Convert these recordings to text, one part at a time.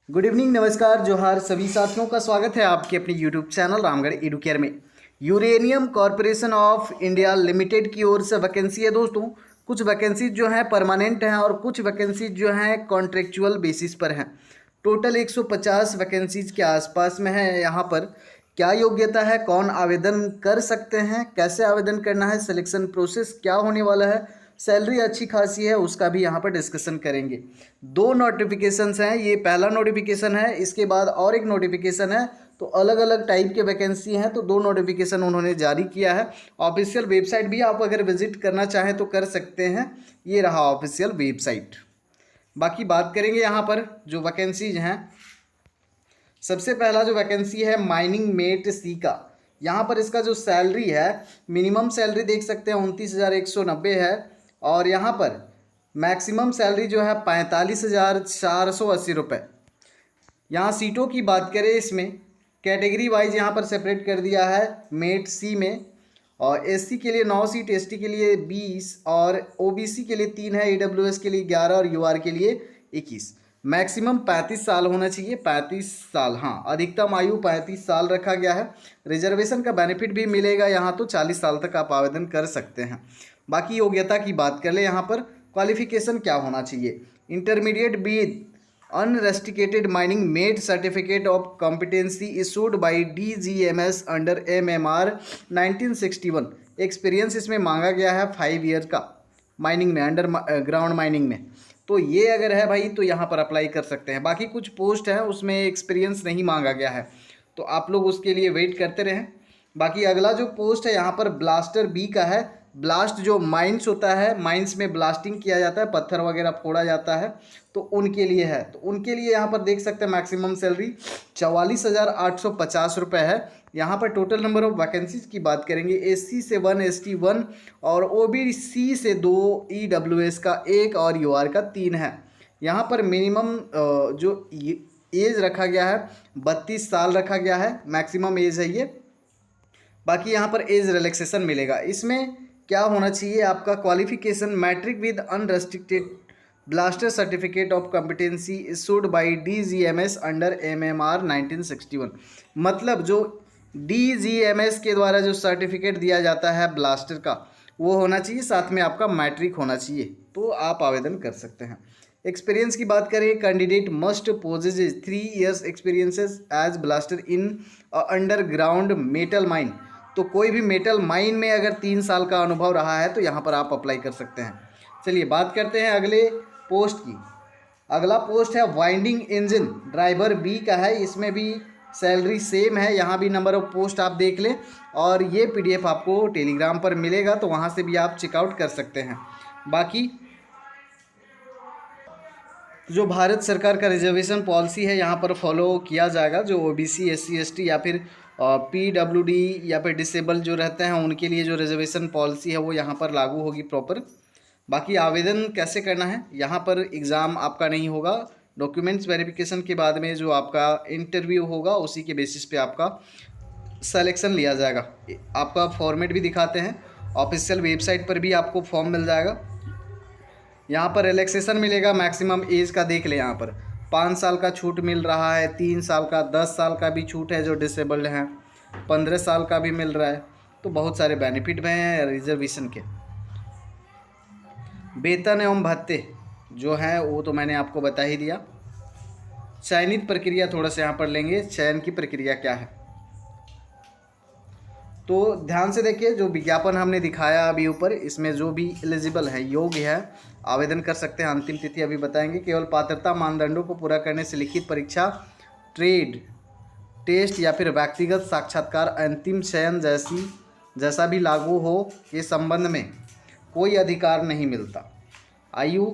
Good evening, नमस्कार, जोहार सभी साथियों का स्वागत है आपके अपने यूट्यूब चैनल रामगढ़ एडुकेयर में। Uranium corporation of India limited की ओर से वैकेंसी है दोस्तों। कुछ वैकेंसीज जो हैं परमानेंट हैं और कुछ वैकेंसीज जो हैं कॉन्ट्रेक्चुअल बेसिस पर हैं। टोटल 150 वैकेंसीज के आसपास में है। यहाँ पर क्या योग्यता है, कौन आवेदन कर सकते हैं, कैसे आवेदन करना है, सिलेक्शन प्रोसेस क्या होने वाला है, सैलरी अच्छी खासी है उसका भी यहाँ पर डिस्कशन करेंगे। दो नोटिफिकेशंस हैं, ये पहला नोटिफिकेशन है, इसके बाद और एक नोटिफिकेशन है। तो अलग अलग टाइप के वैकेंसी हैं, तो दो नोटिफिकेशन उन्होंने जारी किया है। ऑफिशियल वेबसाइट भी आप अगर विजिट करना चाहें तो कर सकते हैं। ये रहा ऑफिशियल वेबसाइट। बाकी बात करेंगे यहाँ पर जो वैकेंसीज हैं। सबसे पहला जो वैकेंसी है माइनिंग मेट सी का। यहाँ पर इसका जो सैलरी है, मिनिमम सैलरी देख सकते हैं 29,190 है। और यहाँ पर मैक्सिमम सैलरी जो है 45,480 रुपये। यहाँ सीटों की बात करें, इसमें कैटेगरी वाइज यहाँ पर सेपरेट कर दिया है मेट सी में। और एससी के लिए 9 सीट, एसटी के लिए 20 और ओबीसी के लिए 3 है, ईडब्ल्यूएस के लिए 11 और यूआर के लिए 21। मैक्सिमम 35 साल होना चाहिए, 35 साल, हाँ, अधिकतम आयु 35 साल रखा गया है। रिजर्वेशन का बेनिफिट भी मिलेगा यहाँ, तो 40 साल तक आप आवेदन कर सकते हैं। बाकी योग्यता की बात कर ले, यहाँ पर क्वालिफिकेशन क्या होना चाहिए। Intermediate with unrestricted mining mate certificate of competency issued by DGMS under MMR 1961। Experience इसमें मांगा गया है 5 ईयर का माइनिंग में, अंडर ग्राउंड माइनिंग में। तो ये अगर है भाई तो यहाँ पर अप्लाई कर सकते हैं। बाकी कुछ पोस्ट है उसमें एक्सपीरियंस नहीं मांगा गया है, तो आप लोग उसके लिए वेट करते रहें। बाकी अगला जो पोस्ट है यहाँ पर ब्लास्टर बी का है। ब्लास्ट जो माइंस होता है, माइंस में ब्लास्टिंग किया जाता है, पत्थर वगैरह फोड़ा जाता है, तो उनके लिए है। तो उनके लिए यहाँ पर देख सकते हैं मैक्सिमम सैलरी 44,850 रुपये है। यहाँ पर टोटल नंबर ऑफ वैकेंसीज की बात करेंगे, SC से 1, ST 1 और OBC से 2, EWS का 1 और UR का 3 है। यहाँ पर मिनिमम जो एज रखा गया है 32 साल रखा गया है, मैक्सिमम एज है ये। बाकी यहाँ पर एज रिलैक्सेशन मिलेगा। इसमें क्या होना चाहिए, आपका qualification matric with unrestricted blaster certificate of competency issued by DGMS under MMR 1961। मतलब जो DGMS के द्वारा जो सर्टिफिकेट दिया जाता है ब्लास्टर का, वो होना चाहिए, साथ में आपका मैट्रिक होना चाहिए, तो आप आवेदन कर सकते हैं। एक्सपीरियंस की बात करें, candidate must possess 3 years experiences as blaster in underground metal mine. तो कोई भी मेटल माइन में अगर 3 साल का अनुभव रहा है तो यहाँ पर आप अप्लाई कर सकते हैं। चलिए बात करते हैं अगले पोस्ट की। अगला पोस्ट है वाइंडिंग इंजन ड्राइवर बी का है। इसमें भी सैलरी सेम है, यहाँ भी नंबर ऑफ पोस्ट आप देख लें और ये PDF आपको टेलीग्राम पर मिलेगा, तो वहाँ से भी आप चेकआउट कर सकते हैं। बाकी जो भारत सरकार का रिजर्वेशन पॉलिसी है यहाँ पर फॉलो किया जाएगा। जो OBC, SC, ST या फिर PWD या फिर डिसेबल जो रहते हैं उनके लिए जो रिजर्वेशन पॉलिसी है वो यहाँ पर लागू होगी प्रॉपर। बाकी आवेदन कैसे करना है, यहाँ पर एग्ज़ाम आपका नहीं होगा, डॉक्यूमेंट्स वेरिफिकेशन के बाद में जो आपका इंटरव्यू होगा उसी के बेसिस पे आपका सिलेक्शन लिया जाएगा। आपका फॉर्मेट भी दिखाते हैं, ऑफिशियल वेबसाइट पर भी आपको फॉर्म मिल जाएगा। यहाँ पर रिलैक्सेशन मिलेगा, मैक्सिमम एज का देख ले, यहाँ पर 5 साल का छूट मिल रहा है, 3 साल का, 10 साल का भी छूट है जो डिसेबल्ड हैं, 15 साल का भी मिल रहा है। तो बहुत सारे बेनिफिट भी हैं रिजर्वेशन के। वेतन एवं भत्ते जो हैं वो तो मैंने आपको बता ही दिया। चयनित प्रक्रिया थोड़ा सा यहाँ पर लेंगे, चयन की प्रक्रिया क्या है, तो ध्यान से देखिए। जो विज्ञापन हमने दिखाया अभी ऊपर, इसमें जो भी एलिजिबल है, योग्य है, आवेदन कर सकते हैं। अंतिम तिथि अभी बताएंगे। केवल पात्रता मानदंडों को पूरा करने से लिखित परीक्षा, ट्रेड टेस्ट या फिर व्यक्तिगत साक्षात्कार, अंतिम चयन जैसा भी लागू हो के संबंध में कोई अधिकार नहीं मिलता। आयु,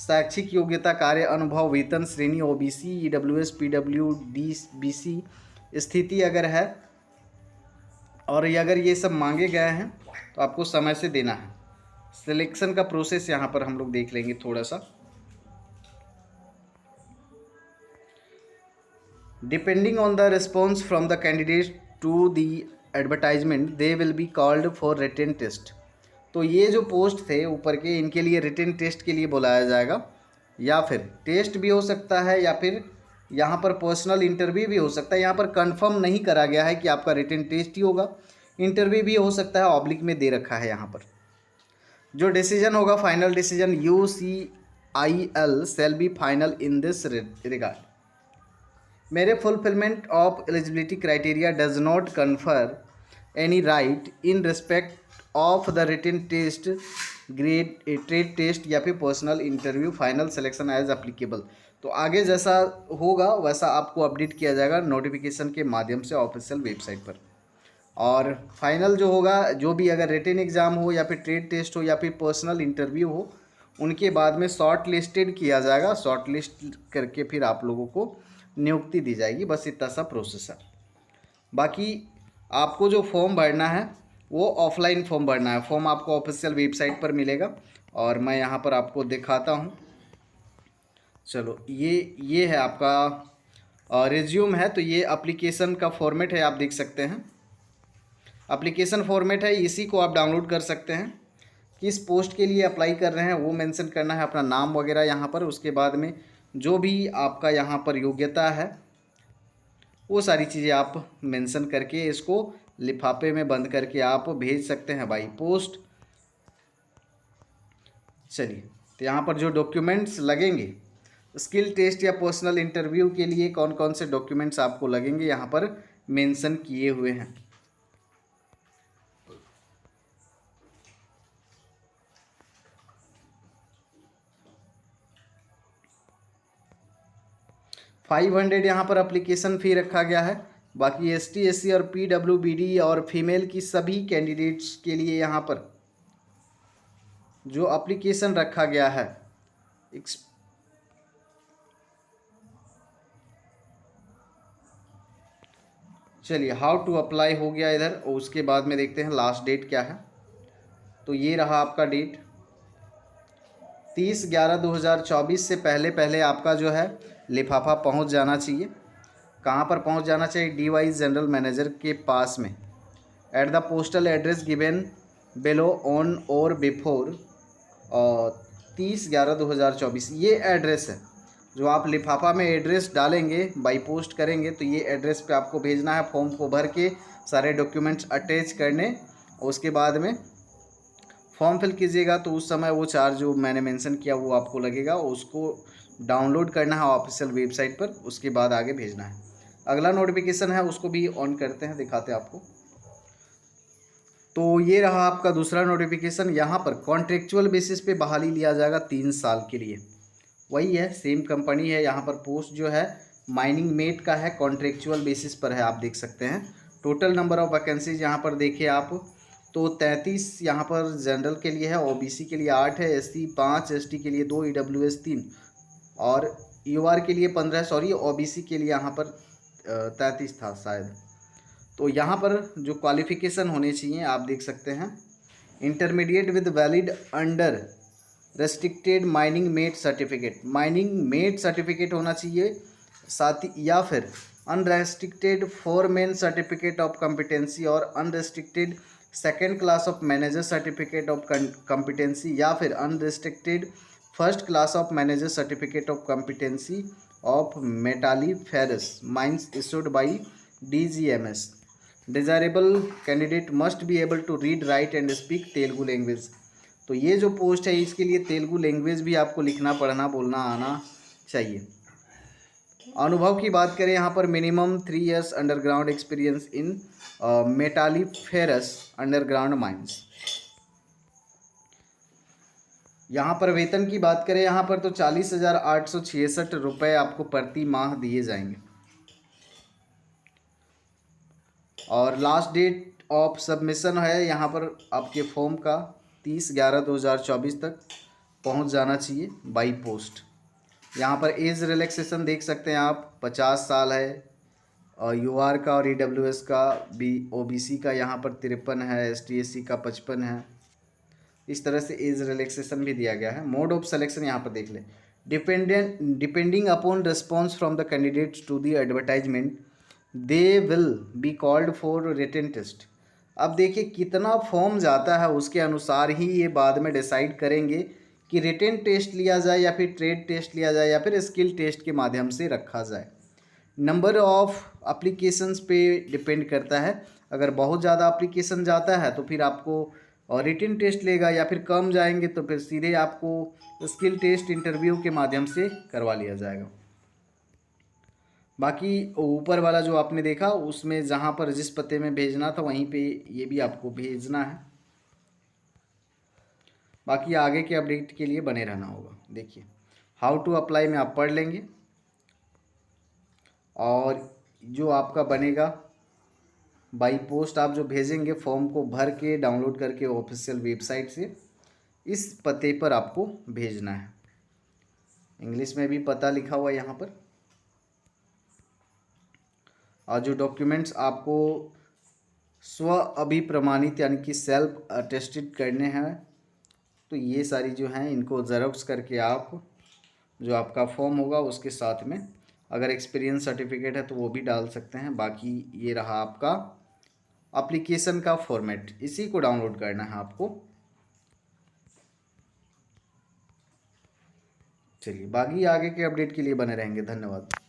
शैक्षिक योग्यता, कार्य अनुभव, वेतन श्रेणी OBC, EWS, PWD, BC, स्थिति अगर है और अगर ये सब मांगे गए हैं तो आपको समय से देना है। सिलेक्शन का प्रोसेस यहाँ पर हम लोग देख लेंगे थोड़ा सा। Depending on the response from the candidate to the advertisement they will be called for written test. तो ये जो पोस्ट थे ऊपर के, इनके लिए रिटन टेस्ट के लिए बुलाया जाएगा, या फिर टेस्ट भी हो सकता है या फिर यहाँ पर पर्सनल इंटरव्यू भी हो सकता है। यहाँ पर कंफर्म नहीं करा गया है कि आपका रिटन टेस्ट ही होगा, इंटरव्यू भी हो सकता है, ऑब्लिक में दे रखा है यहाँ पर। जो डिसीजन होगा, final decision UCIL shall be final in this regard. मेरे fulfilment of eligibility criteria does not confer any right in respect of the written test, grade trade test या फिर personal interview, final selection as applicable. तो आगे जैसा होगा वैसा आपको update किया जाएगा नोटिफिकेशन के माध्यम से ऑफिशियल वेबसाइट पर। और फाइनल जो होगा, जो भी अगर रिटन एग्ज़ाम हो या फिर ट्रेड टेस्ट हो या फिर पर्सनल इंटरव्यू हो, उनके बाद में शॉर्ट लिस्टेड किया जाएगा। शॉर्ट लिस्ट करके फिर आप लोगों को नियुक्ति दी जाएगी। बस इतना सा प्रोसेस है। बाकी आपको जो फॉर्म भरना है वो ऑफलाइन फॉर्म भरना है। फॉर्म आपको ऑफिशियल वेबसाइट पर मिलेगा और मैं यहाँ पर आपको दिखाता हूँ। चलो, ये है आपका रिज्यूम है। तो ये एप्लीकेशन का फॉर्मेट है, आप देख सकते हैं। एप्लीकेशन फॉर्मेट है, इसी को आप डाउनलोड कर सकते हैं। किस पोस्ट के लिए अप्लाई कर रहे हैं वो मेंशन करना है, अपना नाम वगैरह यहाँ पर। उसके बाद में जो भी आपका यहाँ पर योग्यता है वो सारी चीज़ें आप मेंशन करके इसको लिफाफे में बंद करके आप भेज सकते हैं बाई पोस्ट। चलिए, तो यहाँ पर जो डॉक्यूमेंट्स लगेंगे स्किल टेस्ट या पर्सनल इंटरव्यू के लिए कौन कौन से डॉक्यूमेंट्स आपको लगेंगे यहाँ पर मेंशन किए हुए हैं। $500 यहाँ पर एप्लीकेशन फ़ी रखा गया है। बाकी ST SC और PWBD और फीमेल की सभी कैंडिडेट्स के लिए यहाँ पर जो एप्लीकेशन रखा गया है, चलिए हाउ टू अप्लाई हो गया इधर। और उसके बाद में देखते हैं लास्ट डेट क्या है। तो ये रहा आपका डेट 30/11/2024 से पहले पहले आपका जो है लिफाफा पहुंच जाना चाहिए। कहाँ पर पहुंच जाना चाहिए? DY जनरल मैनेजर के पास में, at the postal address given below on और बिफोर 30/11/2024। ये एड्रेस है जो आप लिफाफा में एड्रेस डालेंगे, बाई पोस्ट करेंगे तो ये एड्रेस पे आपको भेजना है। फॉर्म को भर के सारे डॉक्यूमेंट्स अटैच करने, उसके बाद में फॉर्म फिल कीजिएगा। तो उस समय वो चार्ज जो मैंने मेंशन किया वो आपको लगेगा, उसको डाउनलोड करना है ऑफिशियल वेबसाइट पर, उसके बाद आगे भेजना है। अगला नोटिफिकेशन है उसको भी ऑन करते हैं, दिखाते हैं आपको। तो ये रहा आपका दूसरा नोटिफिकेशन। यहाँ पर कॉन्ट्रेक्चुअल बेसिस पे बहाली लिया जाएगा 3 साल के लिए। वही है, सेम कंपनी है। यहाँ पर पोस्ट जो है माइनिंग मेट का है, कॉन्ट्रेक्चुअल बेसिस पर है, आप देख सकते हैं। टोटल नंबर ऑफ वैकेंसीज यहाँ पर देखिए आप, तो 33 यहाँ पर जनरल के लिए है, OBC के लिए 8 है, SC 5, ST के लिए 2, EWS 3 और UR के लिए 15, सॉरी OBC के लिए यहाँ पर 33 था शायद। तो यहाँ पर जो क्वालिफ़िकेशन होने चाहिए आप देख सकते हैं, intermediate with valid under restricted mining mate certificate, mining mate certificate होना चाहिए साथ ही, या फिर unrestricted foreman certificate of competency और unrestricted second class of manager certificate of competency, या फिर unrestricted first class of manager certificate of competency of metalliferous mines issued by DGMS। Desirable candidate must be able to read, write and speak Telugu language. तो ये जो post है इसके लिए Telugu language भी आपको लिखना, पढ़ना, बोलना आना चाहिए। अनुभव की बात करें यहाँ पर minimum 3 years underground experience in metalliferous underground mines. यहाँ पर वेतन की बात करें यहाँ पर तो 40,866 रुपये आपको प्रति माह दिए जाएंगे। और लास्ट डेट ऑफ सबमिशन है यहाँ पर आपके फॉर्म का 30/11/2024 तक पहुँच जाना चाहिए बाई पोस्ट। यहाँ पर एज रिलैक्सेशन देख सकते हैं आप, 50 साल है, और UR का और EWS का भी, OBC का यहाँ पर 53 है, ST SC का 55 है। इस तरह से एज रिलैक्सेशन भी दिया गया है। मोड ऑफ सिलेक्शन यहाँ पर देख लें, depending upon response from the candidates to the advertisement they will be called for written test. अब देखिए कितना फॉर्म जाता है उसके अनुसार ही ये बाद में डिसाइड करेंगे कि रिटन टेस्ट लिया जाए या फिर ट्रेड टेस्ट लिया जाए या फिर स्किल टेस्ट के माध्यम से रखा जाए। नंबर ऑफ एप्लीकेशंस पे डिपेंड करता है। अगर बहुत ज़्यादा एप्लीकेशन जाता है तो फिर आपको रिटन टेस्ट लेगा, या फिर कम जाएंगे तो फिर सीधे आपको स्किल टेस्ट इंटरव्यू के माध्यम से करवा लिया जाएगा। बाकी ऊपर वाला जो आपने देखा उसमें जहाँ पर जिस पते में भेजना था वहीं पे ये भी आपको भेजना है। बाकी आगे के अपडेट के लिए बने रहना होगा। देखिए हाउ टू अप्लाई में आप पढ़ लेंगे, और जो आपका बनेगा बाई पोस्ट आप जो भेजेंगे फॉर्म को भर के डाउनलोड करके ऑफिशियल वेबसाइट से, इस पते पर आपको भेजना है। इंग्लिश में भी पता लिखा हुआ है यहाँ पर। और जो डॉक्यूमेंट्स आपको स्व अभिप्रमाणित यानी कि सेल्फ अटेस्टेड करने हैं, तो ये सारी जो हैं इनको ज़ेरॉक्स करके आप जो आपका फॉर्म होगा उसके साथ में, अगर एक्सपीरियंस सर्टिफिकेट है तो वो भी डाल सकते हैं। बाकी ये रहा आपका एप्लीकेशन का फॉर्मेट, इसी को डाउनलोड करना है आपको। चलिए बाकी आगे के अपडेट के लिए बने रहेंगे। धन्यवाद।